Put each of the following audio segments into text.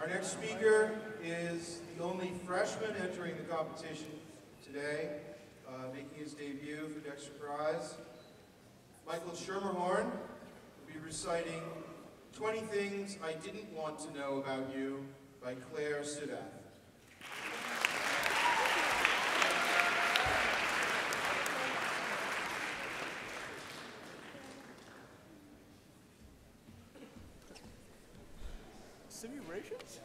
Our next speaker is the only freshman entering the competition today, making his debut for Dexter Prize. Michael Schermerhorn will be reciting 20 Things I Didn't Want to Know About You by Claire Suddath. Simulations?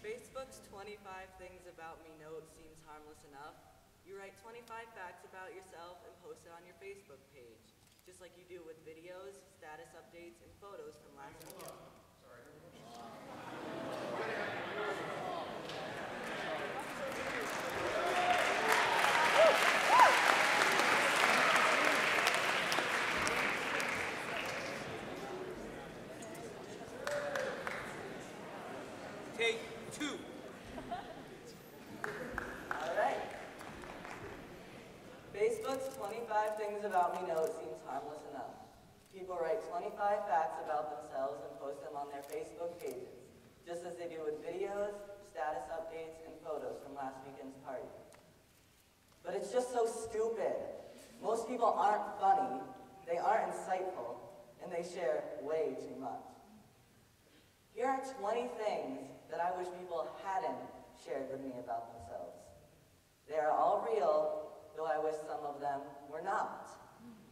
Facebook's 25 Things About Me note seems harmless enough. You write 25 facts about yourself and post it on your Facebook page, just like you do with videos, status updates, and photos from last week. Take two. Alright. Facebook's 25 Things About Me note seems harmless enough. People write 25 facts about themselves and post them on their Facebook pages, just as they do with videos, status updates, and photos from last weekend's party. But it's just so stupid. Most people aren't funny, they aren't insightful, and they share way too much. Here are 20 things that I wish people hadn't shared with me about themselves. They are all real, though I wish some of them were not.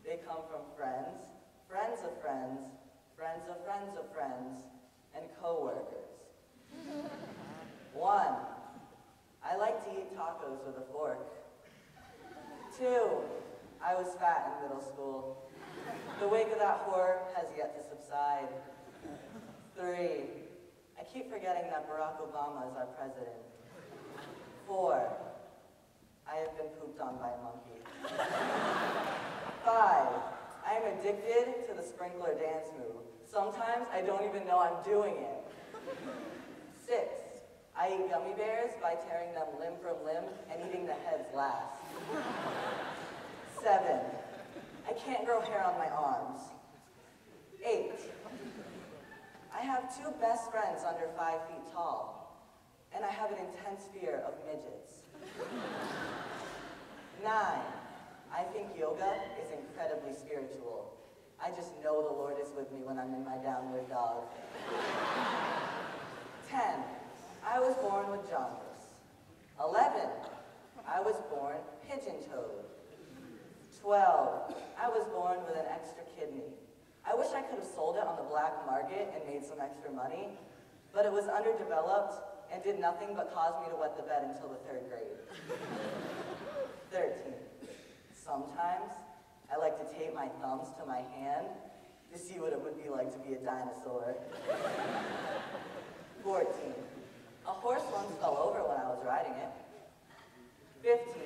They come from friends, friends of friends, friends of friends of friends, and coworkers. 1, I like to eat tacos with a fork. 2, I was fat in middle school. The wake of that horror has yet to subside. 3, I keep forgetting that Barack Obama is our president. 4, I have been pooped on by a monkey. 5, I am addicted to the sprinkler dance move. Sometimes I don't even know I'm doing it. 6, I eat gummy bears by tearing them limb from limb and eating the heads last. 7, I can't grow hair on my arms. 8, I have 2 best friends under 5 feet tall, and I have an intense fear of midgets. 9, I think yoga is incredibly spiritual. I just know the Lord is with me when I'm in my downward dog. 10, I was born with jaundice. 11, I was born pigeon-toed. 12, I was born with an extra kidney. I wish I could have sold it on the black market and made some extra money, but it was underdeveloped and did nothing but cause me to wet the bed until the 3rd grade. 13, sometimes I like to tape my thumbs to my hand to see what it would be like to be a dinosaur. 14, a horse once fell over when I was riding it. 15,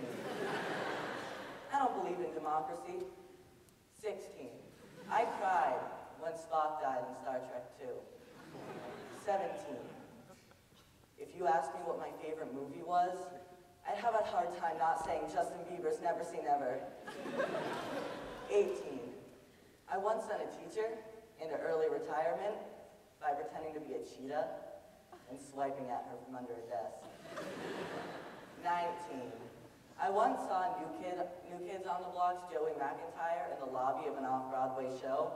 I don't believe in democracy. 16, I cried when Spock died in Star Trek II. 17, if you asked me what my favorite movie was, I'd have a hard time not saying Justin Bieber's Never Say Never. 18, I once sent a teacher into early retirement by pretending to be a cheetah and swiping at her from under a desk. 19, I once saw New Kids on the Block's Joey McIntyre in the lobby of an off-Broadway show.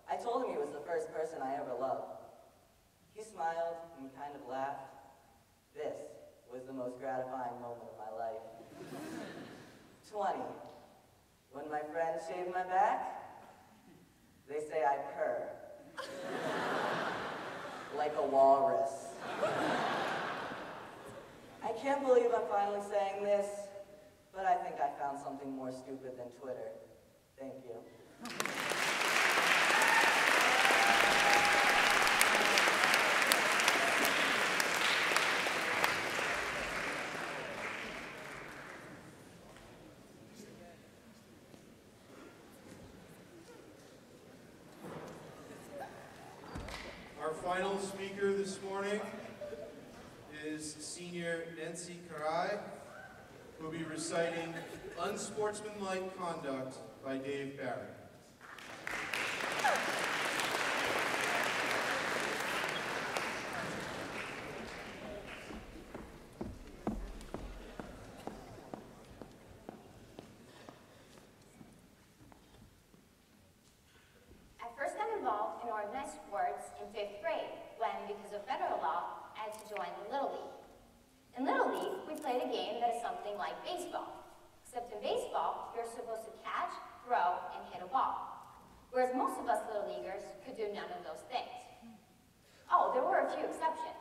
I told him he was the first person I ever loved. He smiled and kind of laughed. This was the most gratifying moment of my life. 20, when my friends shave my back, they say I purr. Like a walrus. I can't believe I'm finally saying this, but I think I found something more stupid than Twitter. Thank you. Our final speaker this morning is senior Nensi Karaj, who will be reciting Unsportsmanlike Conduct by Dave Barrett. in 5th grade when, because of federal law, I had to join the Little League. In Little League, we played a game that is something like baseball, except in baseball, you're supposed to catch, throw, and hit a ball, whereas most of us Little Leaguers could do none of those things. Oh, there were a few exceptions.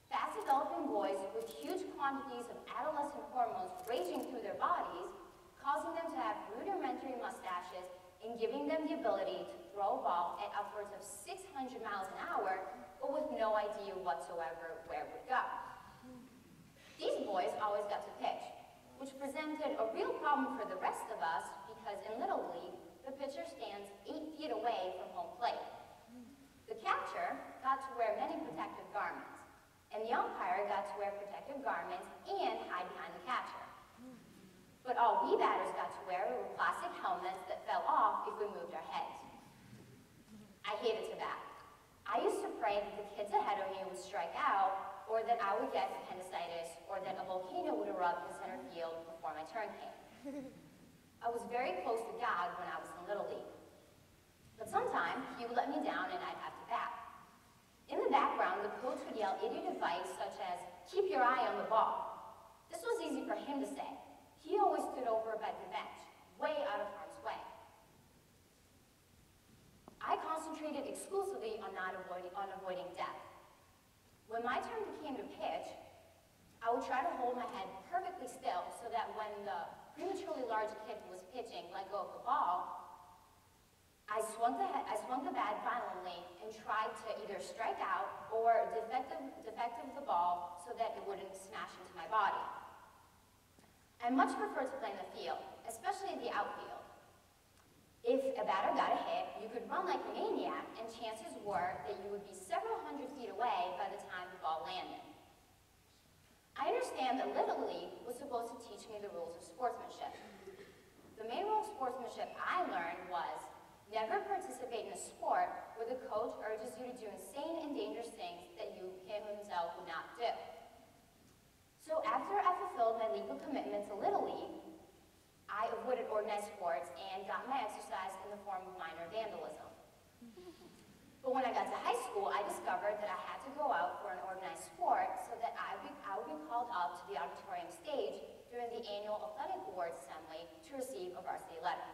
Fast-developing boys with huge quantities of adolescent hormones raging through their bodies, causing them to have rudimentary mustaches and giving them the ability to throw a ball at upwards of 600 miles an hour, but with no idea whatsoever where it would go. These boys always got to pitch, which presented a real problem for the rest of us because in Little League, the pitcher stands 8 feet away from home plate. The catcher got to wear many protective garments, and the umpire got to wear protective garments and hide behind the catcher. But all we batters got to wear were plastic helmets that fell off if we moved our heads. I hated to bat. I used to pray that the kids ahead of me would strike out, or that I would get appendicitis, or that a volcano would erupt in center field before my turn came. I was very close to God when I was in Little League. But sometimes he would let me down and I'd have to bat. In the background, the coach would yell idiot advice such as, "Keep your eye on the ball." This was easy for him to say. He always stood over by the bench, way out of harm's way. I concentrated exclusively on avoiding death. When my turn came to pitch, I would try to hold my head perfectly still so that when the prematurely large kid who was pitching let go of the ball, I swung the bat violently and tried to either strike out or defect the ball so that it wouldn't smash into my body. I much prefer to play in the field, especially the outfield. If a batter got a hit, you could run like a maniac, and chances were that you would be several hundred feet away by the time the ball landed. I understand that Little League was supposed to teach me the rules of sportsmanship. The main rule of sportsmanship I learned was never participate in a sport where the coach urges you to do insane and dangerous things that him himself would not do. So after I fulfilled my legal commitment to Little League, I avoided organized sports and got my exercise in the form of minor vandalism. But when I got to high school, I discovered that I had to go out for an organized sport so that I would be called up to the auditorium stage during the annual athletic awards assembly to receive a varsity letter.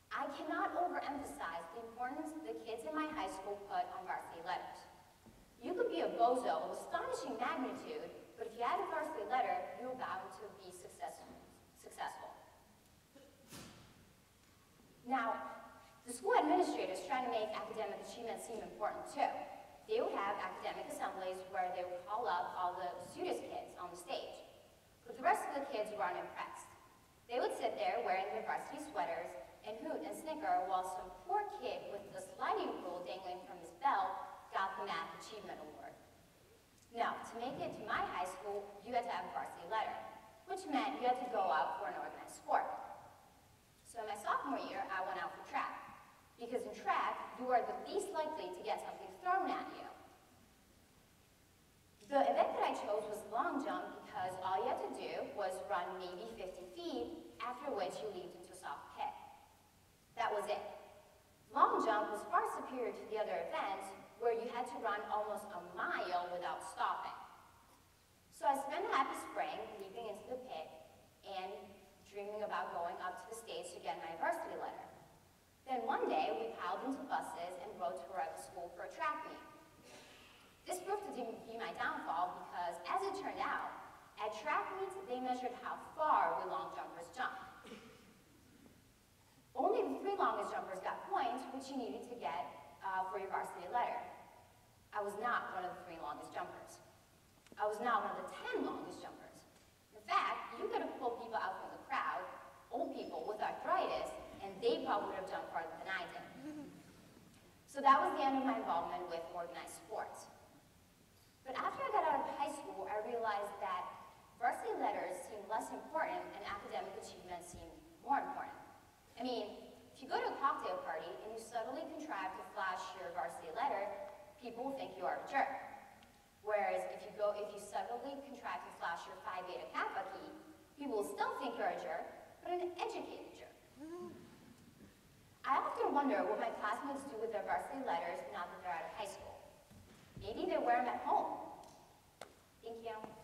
I cannot overemphasize the importance the kids in my high school put on varsity letters. You could be a bozo of astonishing magnitude, but if you had a varsity letter, you were bound to be successful. Now, the school administrators try to make academic achievement seem important too. They would have academic assemblies where they would call up all the student kids on the stage. But the rest of the kids were unimpressed. They would sit there wearing their varsity sweaters and hoot and snicker while some poor kid with the sliding rule dangling from his belt got the Math Achievement Award. Now, to make it to my high school, you had to have a varsity letter, which meant you had to go out for an organized sport. So in my sophomore year, I went out for track. Because in track, you are the least likely to get something thrown at you. The event that I chose was long jump because all you had to do was run maybe 50 feet, after which you leaped into a soft pit. That was it. Long jump was far superior to the other events where you had to run almost a mile without stopping. So I spent a happy spring leaping into the pit and dreaming about going up to the stage to get my varsity letter. Then one day, we piled into buses and rode to rival school for a track meet. This proved to be my downfall because, as it turned out, at track meets, they measured how far we long jumpers jumped. Only the 3 longest jumpers got points, which you needed to get for your varsity letter. I was not one of the 3 longest jumpers. I was not one of the 10 longest jumpers. In fact, you could have pulled people out from the crowd, old people with arthritis, and they probably would have jumped farther than I did. So that was the end of my involvement with organized sports. But after I got out of high school, I realized that varsity letters seemed less important and academic achievement seemed more important. I mean, if you go to a cocktail party and you subtly contrive to flash your varsity letter, people will think you are a jerk. Whereas if you subtly contrive to flash your Phi Beta Kappa key, people will still think you're a jerk, but an educated jerk. I often wonder what my classmates do with their varsity letters now that they're out of high school. Maybe they wear them at home. Thank you.